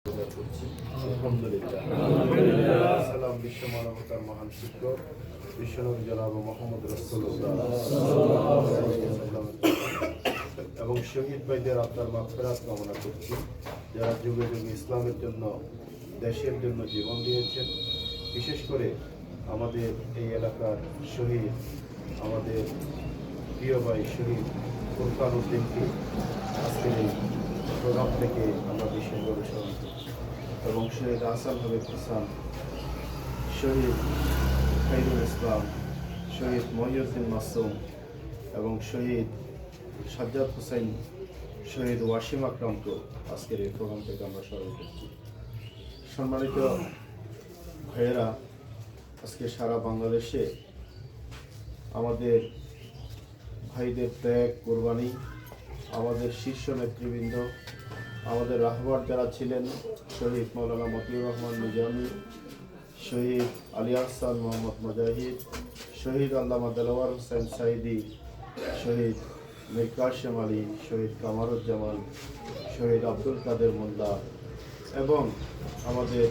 আলহামদুলিল্লাহ। সালাম বিশ্ব মানবতার মহান শিক্ষক বিশ্বনবী জনাব মোহাম্মদ রাসূলুল্লাহ এবং শহীদ ভাইদের আত্মার মাগফিরাত কামনা করছি, যারা যুগে যুগে ইসলামের জন্য, দেশের জন্য জীবন দিয়েছেন। বিশেষ করে আমাদের এই এলাকার শহীদ, আমাদের প্রিয় ভাই শহীদ ফুরকান উদ্দিনকে আজকের এই প্রোগ্রাম থেকে আমরা বিশেষভাবে স্মরণ করছি। এবং শহীদ আহসান হাবিব হাসান, শহীদ খাইরুল ইসলাম, শহীদ মহিউদ্দিন মাসুম এবং শহীদ সাজ্জাদ হোসেন, শহীদ ওয়াসিম আকরামকে আজকের এই প্রোগ্রাম থেকে আমরা স্মরণ করছি। সম্মানিত ভাইয়েরা, আজকে সারা বাংলাদেশে আমাদের ভাইদের ত্যাগ, কোরবানি, আমাদের শীর্ষ নেতৃবৃন্দ, আমাদের রাহবার যারা ছিলেন, শহীদ মৌলানা মতিউর রহমান নিজামী, শহীদ আলী আহসান মোহাম্মদ মুজাহিদ, শহীদ আল্লামা দেলোয়ার হোসেন সাইদি, শহীদ মীর কাসেম আলী, শহীদ কামারুজ্জামান, শহীদ আব্দুল কাদের মোল্লা এবং আমাদের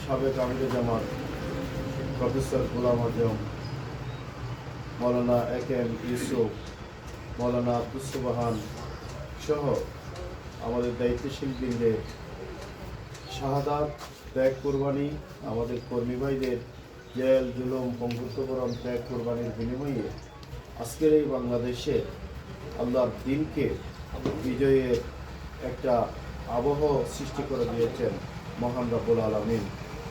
সাবেক আমিরে জামাত প্রফেসর গোলাম আজম, মৌলানা এ.কে.এম. ইউসুফ, মৌলানা আব্দুস সুবহান সহ আমাদের দায়িত্বশীল বৃন্দের শাহাদাত, ত্যাগ, কোরবানি, আমাদের কর্মী ভাইদের জেল, জুলুম, পঙ্গুত্বকরণ, ত্যাগ, কোরবানির বিনিময়ে আজকের এই বাংলাদেশে আল্লাহর দিনকে বিজয়ের একটা আবহ সৃষ্টি করে দিয়েছেন মহান রব্বুল আলামিন।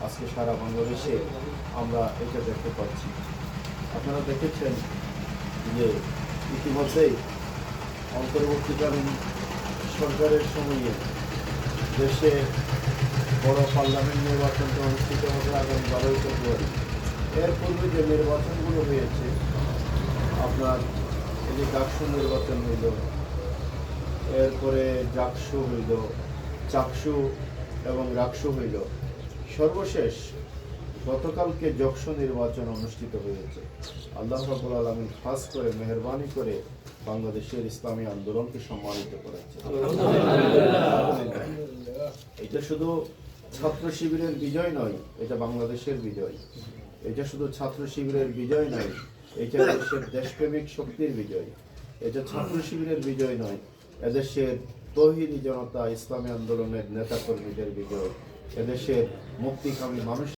আজকে সারা বাংলাদেশে আমরা এটা দেখতে পাচ্ছি। আপনারা দেখেছেন যে ইতিমধ্যেই অন্তর্বর্তীকালীন সরকারের সময়ে দেশে বড় পার্লামেন্ট নির্বাচনটা অনুষ্ঠিত হবে আগামী 12ই ফেব্রুয়ারি। এর পূর্বে যে নির্বাচনগুলো হয়েছে, আপনার এই যে ডাকসু নির্বাচন হইল, এরপরে জাকসু হইল, চাকসু এবং রাকসু হইল, সর্বশেষ গতকালকে যক্ষু নির্বাচন অনুষ্ঠিত হয়েছে। আল্লাহ রাব্বুল আলামিন খাস করে মেহেরবানি করে বাংলাদেশের ইসলামী আন্দোলনকে সম্মানিত করেছে। এটা শুধু ছাত্র শিবিরের বিজয় নয়, এটা বাংলাদেশের বিজয়। এটা শুধু ছাত্র শিবিরের বিজয় নয়, এটা দেশের দেশপ্রেমিক শক্তির বিজয়। এটা ছাত্র শিবিরের বিজয় নয়, এদেশের তৌহিদি জনতা, ইসলামী আন্দোলনের নেতাকর্মীদের বিজয়, এদেশের মুক্তিকামী মানুষ